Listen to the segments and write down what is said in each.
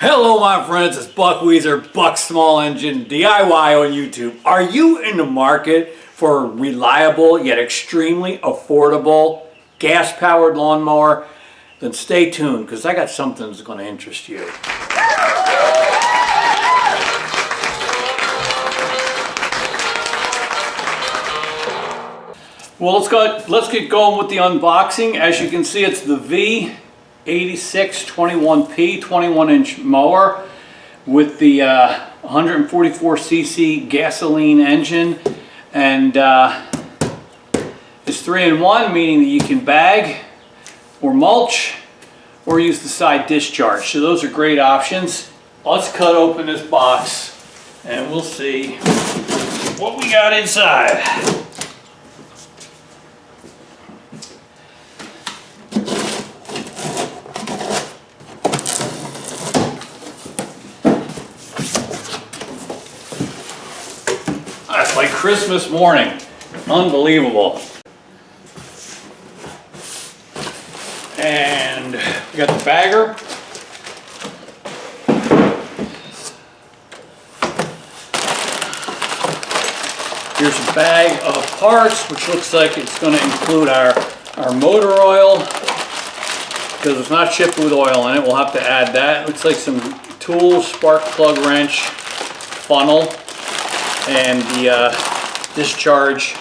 Hello my friends, it's Buck Weezer, Buck Small Engine DIY on YouTube. Are you in the market for a reliable yet extremely affordable gas-powered lawnmower? Then stay tuned because I got something that's going to interest you. Well, let's get going with the unboxing. As you can see, it's the V8621P 21-inch mower with the 144cc gasoline engine, and it's 3-in-1, meaning that you can bag or mulch or use the side discharge. So those are great options. Let's cut open this box and we'll see what we got inside. That's like Christmas morning. Unbelievable. And we got the bagger. Here's a bag of parts, which looks like it's going to include our motor oil, because it's not shipped with oil in it. We'll have to add that. It looks like some tools, spark plug wrench, funnel, and the discharge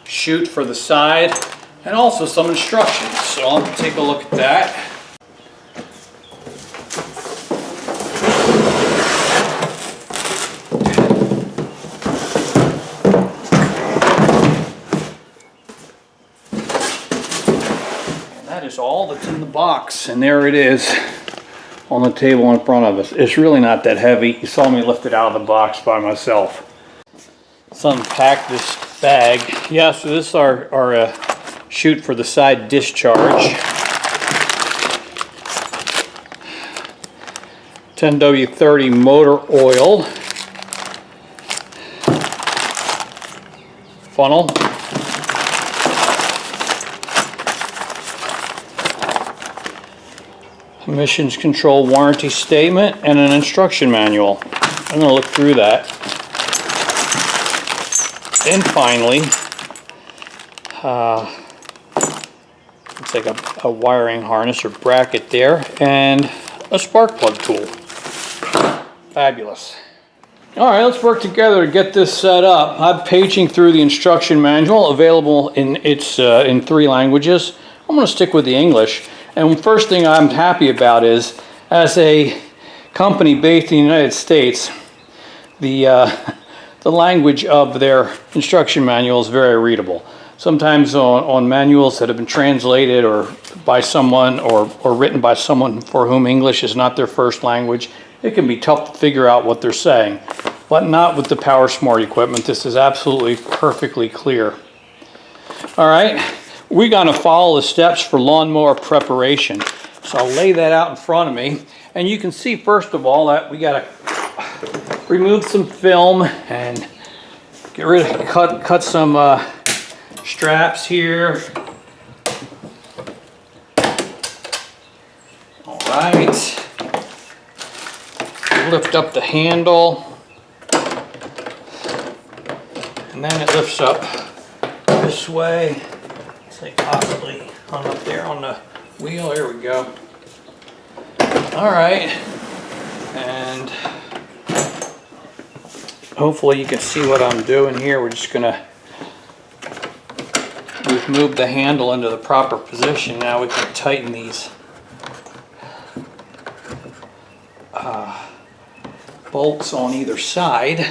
chute for the side, and also some instructions. So I'll take a look at that. And that is all that's in the box, and there it is on the table in front of us. It's really not that heavy. You saw me lift it out of the box by myself. Let's unpack this bag. Yeah, so this is our chute for the side discharge. 10W30 motor oil. Funnel. Emissions control warranty statement and an instruction manual. I'm going to look through that. And finally, looks like a wiring harness or bracket there, and a spark plug tool. Fabulous. All right, let's work together to get this set up. I'm paging through the instruction manual, available in in 3 languages. I'm going to stick with the English. And first thing I'm happy about is, as a company based in the United States, the language of their instruction manual is very readable. Sometimes on manuals that have been translated or by someone or written by someone for whom English is not their first language, it can be tough to figure out what they're saying. But not with the POWERSMART equipment. This is absolutely perfectly clear. All right, we're going to follow the steps for lawnmower preparation. So I'll lay that out in front of me, and you can see first of all that we got to remove some film and get rid of cut some straps here. All right, lift up the handle, and then it lifts up this way. Say possibly on up there on the wheel. There we go. All right, and hopefully you can see what I'm doing here. We're just gonna move the handle into the proper position. Now we can tighten these bolts on either side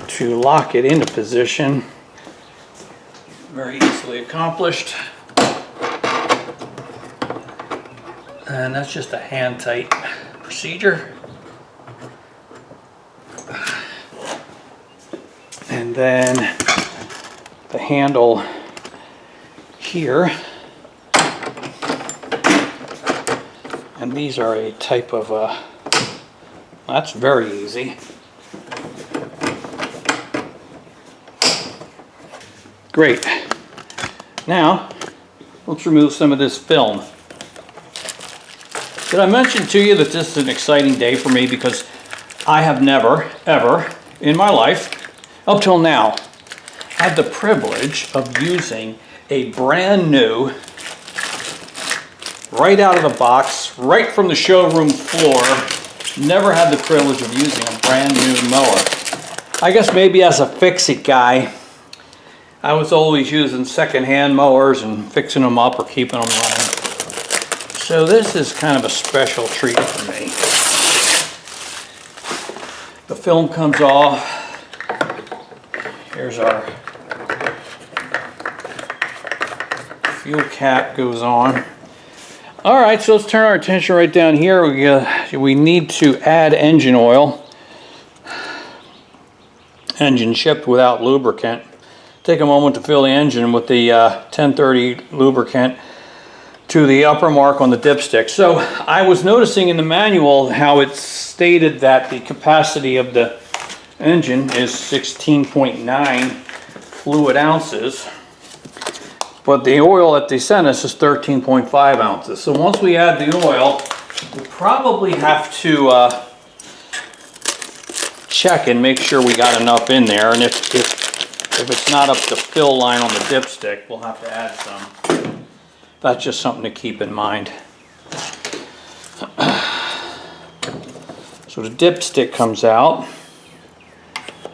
to lock it into position. Very easily accomplished. And that's just a hand tight procedure. And then the handle here, and these are a type of that's very easy. Great. Now let's remove some of this film. Did I mention to you that this is an exciting day for me because I have never, ever in my life, up till now, had the privilege of using a brand new, right out of the box, right from the showroom floor, never had the privilege of using a brand new mower. I guess maybe as a fix-it guy, I was always using second-hand mowers and fixing them up or keeping them running. So this is kind of a special treat for me. The film comes off. Here's our fuel cap goes on. All right, so let's turn our attention right down here. We need to add engine oil. Engine shipped without lubricant. Take a moment to fill the engine with the 1030 lubricant to the upper mark on the dipstick. So I was noticing in the manual how it stated that the capacity of the engine is 16.9 fluid ounces, but the oil that they sent us is 13.5 ounces. So once we add the oil, we probably have to check and make sure we got enough in there, and if it's not up to fill line on the dipstick, we'll have to add some. That's just something to keep in mind. So the dipstick comes out,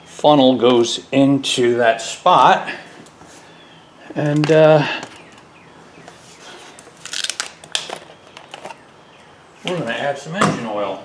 funnel goes into that spot, and we're going to add some engine oil.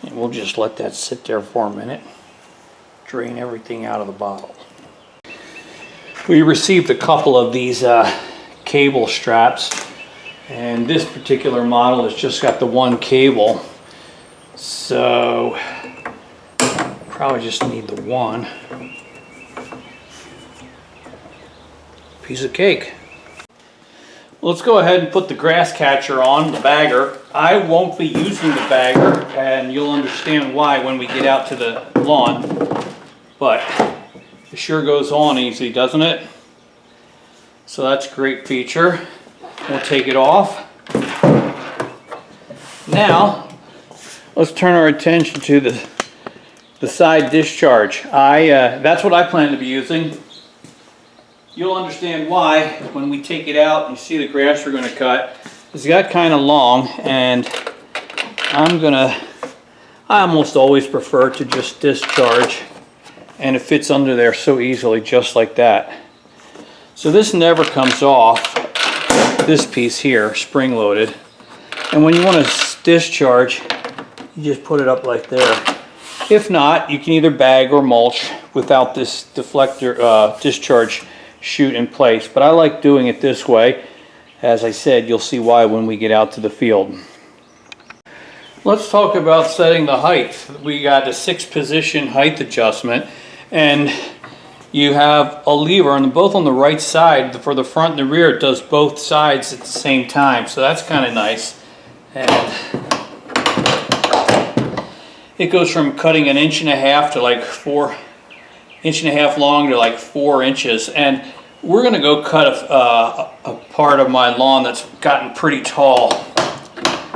And we'll just let that sit there for a minute. Drain everything out of the bottle. We received a couple of these cable straps, and this particular model has just got the one cable. So probably just need the one. Piece of cake. Let's go ahead and put the grass catcher on, the bagger. I won't be using the bagger, and you'll understand why when we get out to the lawn, but it sure goes on easy, doesn't it? So that's a great feature. We'll take it off. Now, let's turn our attention to the side discharge. That's what I plan to be using. You'll understand why when we take it out and you see the grass we're going to cut. It's got kind of long, and I almost always prefer to just discharge, and it fits under there so easily, just like that. So this never comes off, this piece here, spring loaded. And when you want to discharge, you just put it up like there. If not, you can either bag or mulch without this deflector discharge chute in place, but I like doing it this way. As I said, you'll see why when we get out to the field. Let's talk about setting the height. We got a 6-position height adjustment, and you have a lever, and both on the right side for the front and the rear. It does both sides at the same time, so that's kind of nice. And it goes from cutting 1.5 inches to like 4.5 inches long to like 4 inches, and we're going to go cut a part of my lawn that's gotten pretty tall.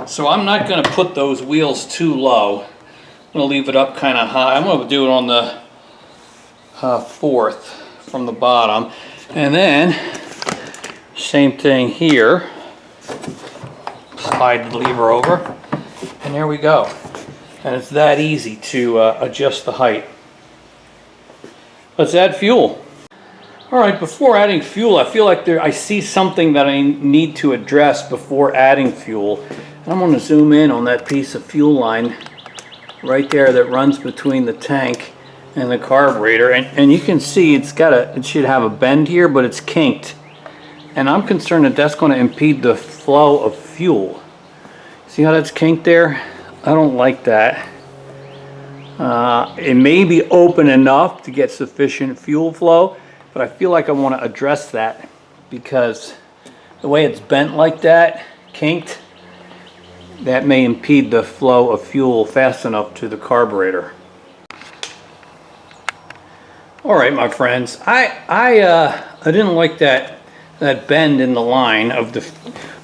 So I'm not going to put those wheels too low. I'm going to leave it up kind of high. I'm going to do it on the 4th from the bottom, and then same thing here. Slide the lever over, and there we go. And it's that easy to adjust the height. Let's add fuel. All right, before adding fuel, I feel like I see something that I need to address before adding fuel. And I'm going to zoom in on that piece of fuel line right there that runs between the tank and the carburetor, and you can see it should have a bend here, but it's kinked. And I'm concerned that that's going to impede the flow of fuel. See how that's kinked there? I don't like that. It may be open enough to get sufficient fuel flow, but I feel like I want to address that because the way it's bent like that, kinked, that may impede the flow of fuel fast enough to the carburetor. All right, my friends, I didn't like that bend in the line of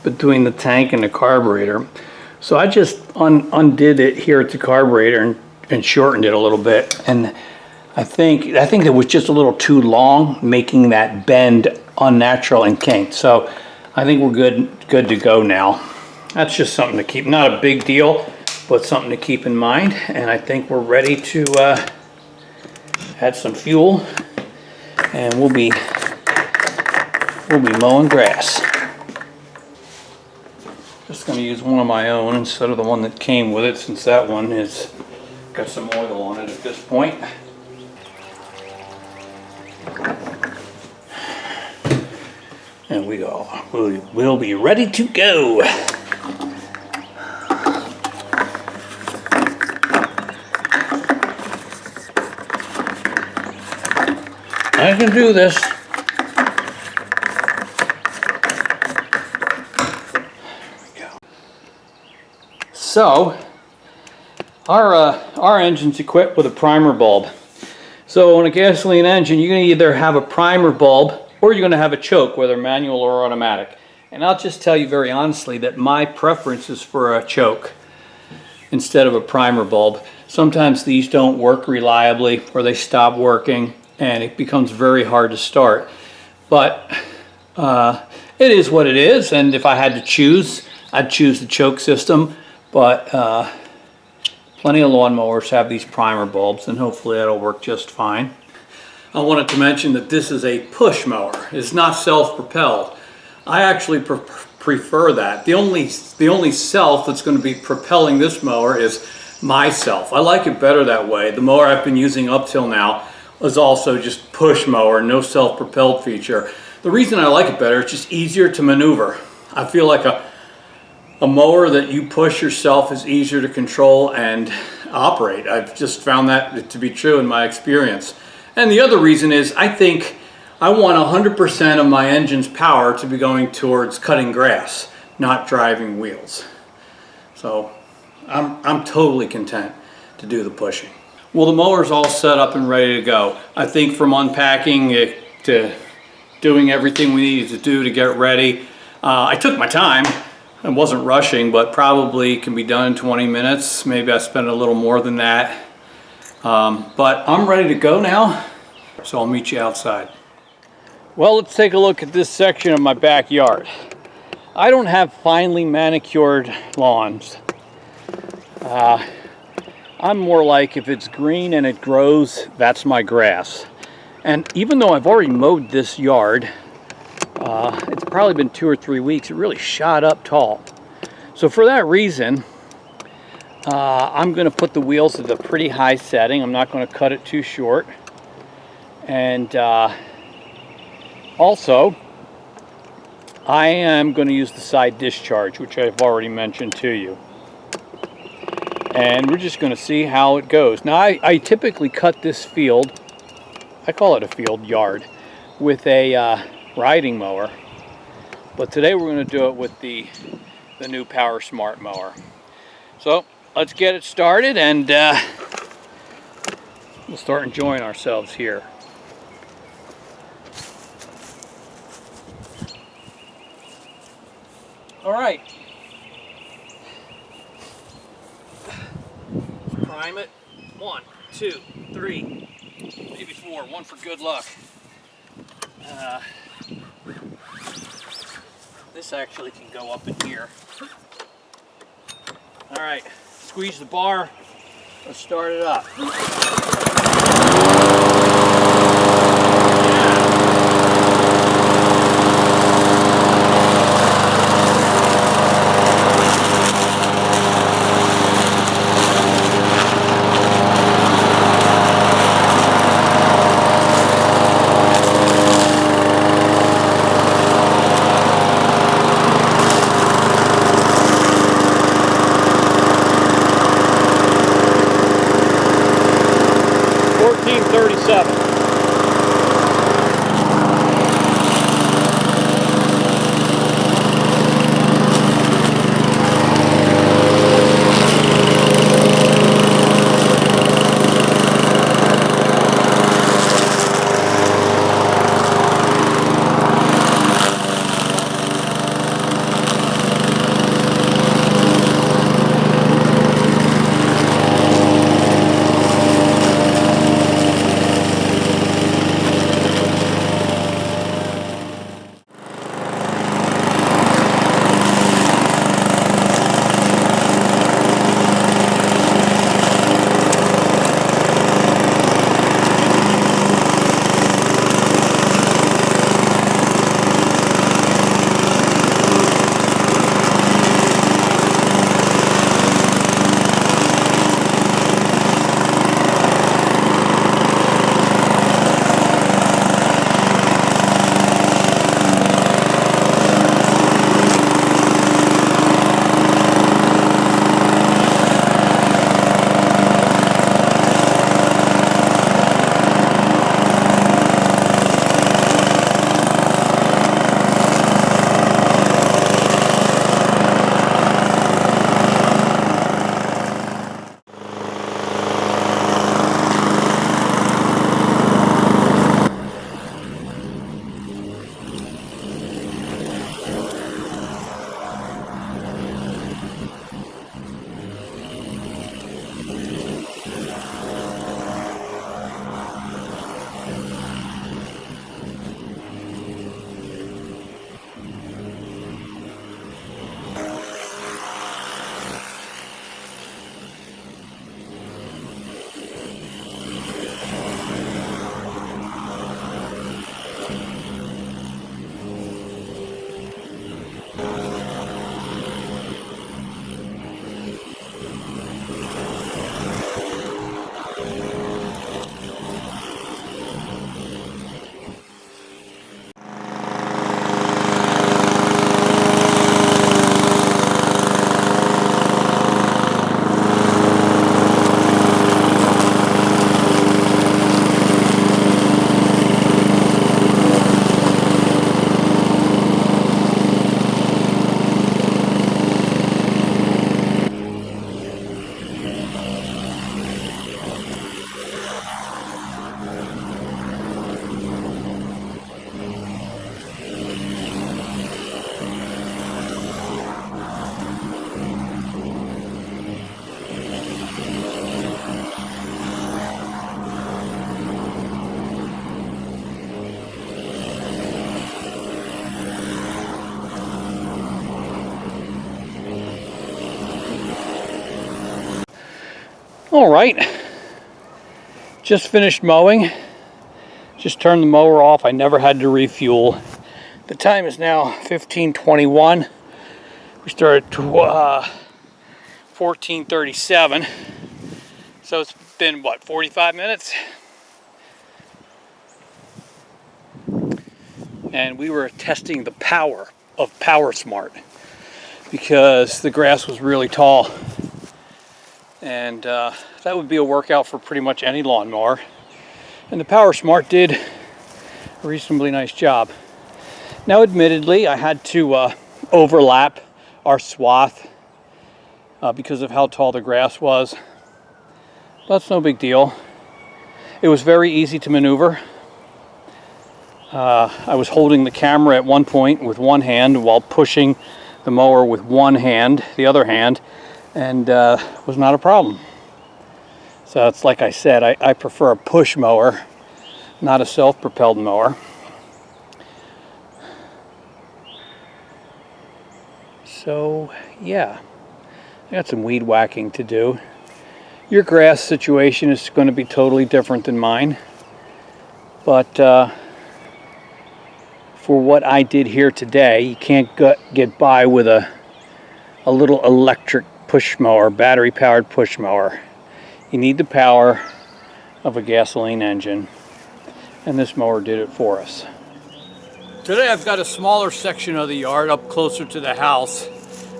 between the tank and the carburetor, so I just undid it here at the carburetor and shortened it a little bit. And I think it was just a little too long, making that bend unnatural and kinked. So I think we're good to go now. That's just something to keep, not a big deal, but something to keep in mind. And I think we're ready to add some fuel, and we'll be mowing grass. Just going to use one of my own instead of the one that came with it, since that one has got some oil on it at this point. And we'll be ready to go. I can do this. There we go. So, our engine's equipped with a primer bulb. So on a gasoline engine, you're going to either have a primer bulb or you're going to have a choke, whether manual or automatic. And I'll just tell you very honestly that my preference is for a choke instead of a primer bulb. Sometimes these don't work reliably, or they stop working and it becomes very hard to start. But it is what it is, and if I had to choose, I'd choose the choke system. But plenty of lawnmowers have these primer bulbs, and hopefully that'll work just fine. I wanted to mention that this is a push mower. It's not self-propelled. I actually prefer that. The only self that's going to be propelling this mower is myself. I like it better that way. The mower I've been using up till now is also just push mower, no self-propelled feature. The reason I like it better, it's just easier to maneuver. I feel like a mower that you push yourself is easier to control and operate. I've just found that to be true in my experience. And the other reason is I think I want 100% of my engine's power to be going towards cutting grass, not driving wheels. So I'm totally content to do the pushing. Well, the mower's all set up and ready to go. I think from unpacking it to doing everything we needed to do to get ready, I took my time. I wasn't rushing, but probably can be done in 20 minutes. Maybe I spent a little more than that. But I'm ready to go now, so I'll meet you outside. Well, let's take a look at this section of my backyard. I don't have finely manicured lawns. I'm more like, if it's green and it grows, that's my grass. And even though I've already mowed this yard, it's probably been 2 or 3 weeks, it really shot up tall. So for that reason, I'm going to put the wheels at a pretty high setting. I'm not going to cut it too short. And also, I am going to use the side discharge, which I've already mentioned to you. And we're just going to see how it goes. Now, I typically cut this field, I call it a field yard, with a riding mower. But today we're going to do it with the new POWERSMART mower. So let's get it started, and we'll start enjoying ourselves here. All right. Let's prime it. 1, 2, 3, maybe 4. 1 for good luck. This actually can go up in here. All right, squeeze the bar. Let's start it up. All right, just finished mowing. Just turned the mower off. I never had to refuel. The time is now 15:21. We started 14:37. So it's been what, 45 minutes? And we were testing the power of POWERSMART because the grass was really tall. And that would be a workout for pretty much any lawnmower. And the POWERSMART did a reasonably nice job. Now, admittedly, I had to overlap our swath because of how tall the grass was. That's no big deal. It was very easy to maneuver. I was holding the camera at one point with one hand while pushing the mower with one hand, the other hand, and was not a problem. So it's like I said, I prefer a push mower, not a self-propelled mower. So yeah, I got some weed whacking to do. Your grass situation is going to be totally different than mine, but for what I did here today, you can't get by with a little electric push mower, battery powered push mower. You need the power of a gasoline engine, and this mower did it for us. Today I've got a smaller section of the yard up closer to the house,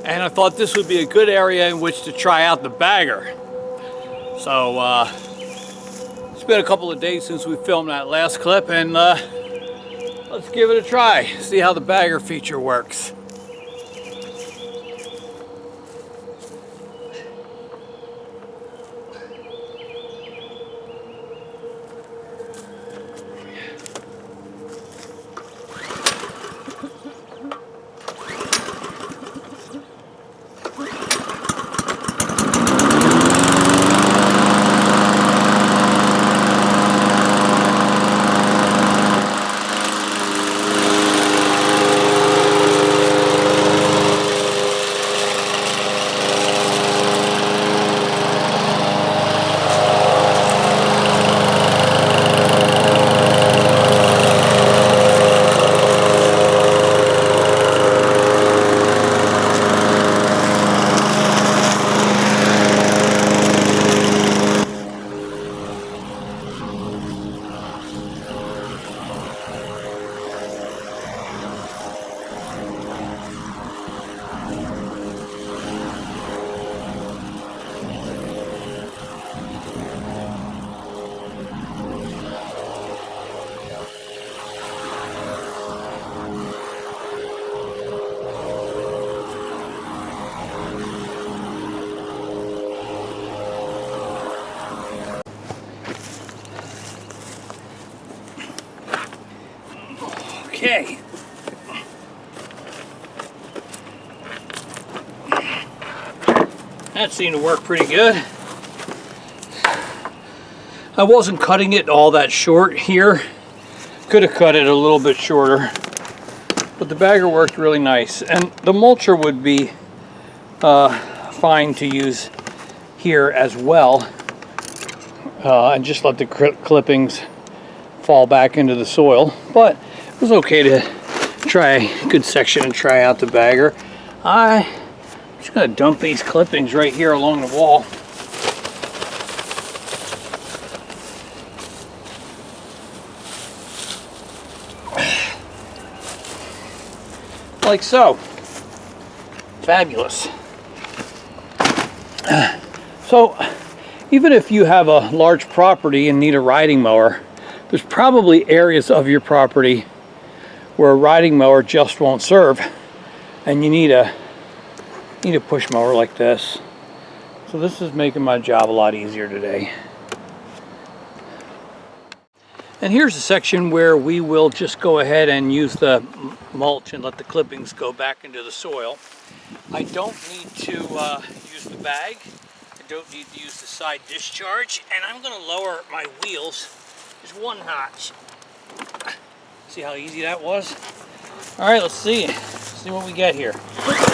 and I thought this would be a good area in which to try out the bagger. So it's been a couple of days since we filmed that last clip, and let's give it a try, see how the bagger feature works. Okay. That seemed to work pretty good. I wasn't cutting it all that short here. Could have cut it a little bit shorter, but the bagger worked really nice. And the mulcher would be fine to use here as well, and just let the clippings fall back into the soil. But it was okay to try a good section and try out the bagger. I'm just going to dump these clippings right here along the wall. Like so. Fabulous. So, even if you have a large property and need a riding mower, there's probably areas of your property where a riding mower just won't serve, and you need a push mower like this. So this is making my job a lot easier today. And here's a section where we will just go ahead and use the mulch and let the clippings go back into the soil. I don't need to use the bag. I don't need to use the side discharge, and I'm going to lower my wheels just one notch. See how easy that was? All right, let's see what we get here. Okay.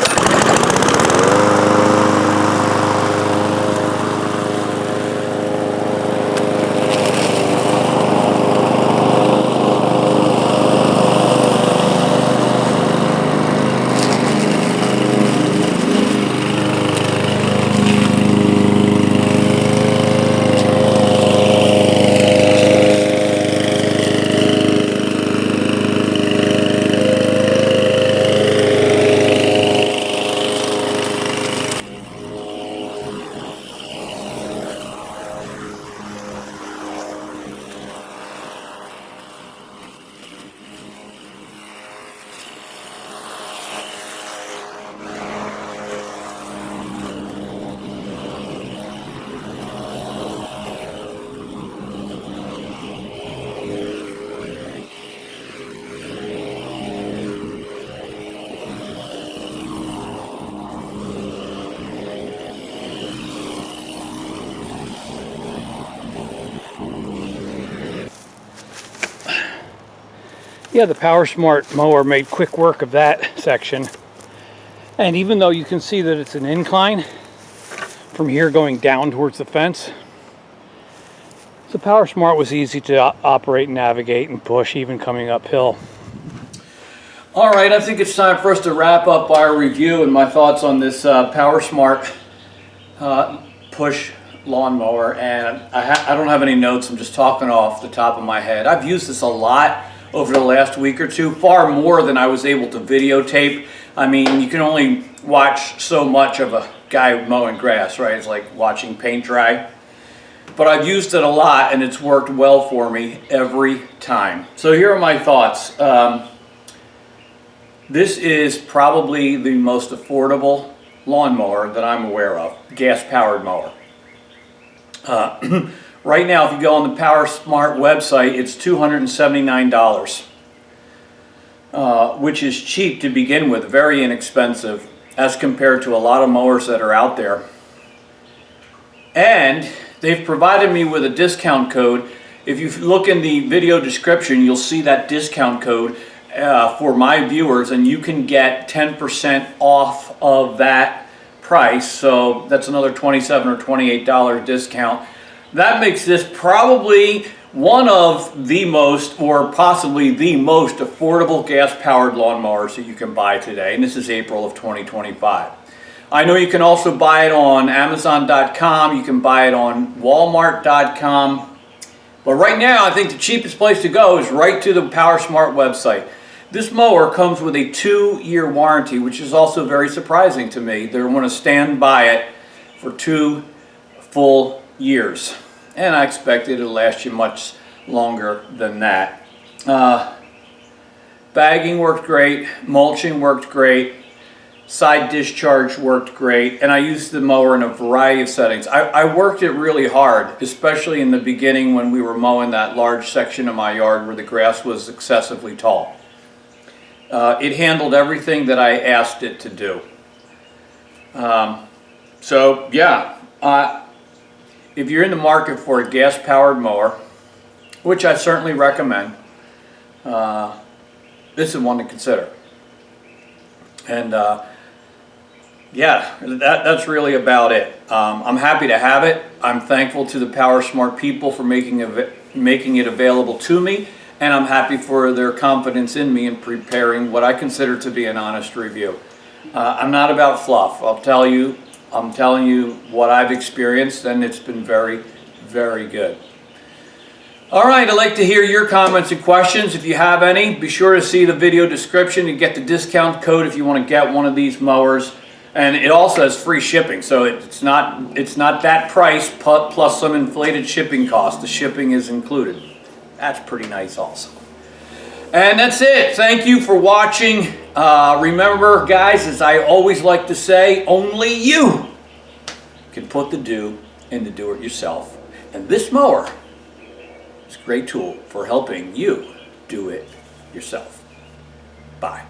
yeah, the POWERSMART mower made quick work of that section. And even though you can see that it's an incline from here going down towards the fence, the POWERSMART was easy to operate and navigate and push, even coming uphill. All right, I think it's time for us to wrap up our review and my thoughts on this POWERSMART push lawnmower. And I don't have any notes, I'm just talking off the top of my head. I've used this a lot over the last week or two, far more than I was able to videotape. I mean, you can only watch so much of a guy mowing grass, right? It's like watching paint dry. But I've used it a lot and it's worked well for me every time. So here are my thoughts. This is probably the most affordable lawnmower that I'm aware of, gas-powered mower. Right now, if you go on the POWERSMART website, it's $279. Which is cheap to begin with, very inexpensive as compared to a lot of mowers that are out there. And they've provided me with a discount code. If you look in the video description, you'll see that discount code for my viewers, and you can get 10% off of that price. So that's another $27 or $28 discount. That makes this probably one of the most, or possibly the most affordable gas-powered lawnmowers that you can buy today, and this is April of 2025. I know you can also buy it on Amazon.com, you can buy it on Walmart.com, but right now I think the cheapest place to go is right to the POWERSMART website. This mower comes with a 2-year warranty, which is also very surprising to me. They're going to stand by it for 2 full years. And I expect it'll last you much longer than that. Bagging worked great, mulching worked great, side discharge worked great, and I used the mower in a variety of settings. I worked it really hard, especially in the beginning when we were mowing that large section of my yard where the grass was excessively tall. It handled everything that I asked it to do. So yeah. If you're in the market for a gas-powered mower, which I certainly recommend, this is one to consider. And yeah, that's really about it. I'm happy to have it. I'm thankful to the POWERSMART people for making it available to me, and I'm happy for their confidence in me in preparing what I consider to be an honest review. I'm not about fluff. I'm telling you what I've experienced, and it's been very, very good. All right, I'd like to hear your comments and questions. If you have any, be sure to see the video description to get the discount code if you want to get one of these mowers. And it also has free shipping, so it's not that price plus some inflated shipping cost. The shipping is included. That's pretty nice also. And that's it. Thank you for watching. Remember, guys, as I always like to say, only you can put the do in the do-it-yourself. And this mower is a great tool for helping you do it yourself. Bye.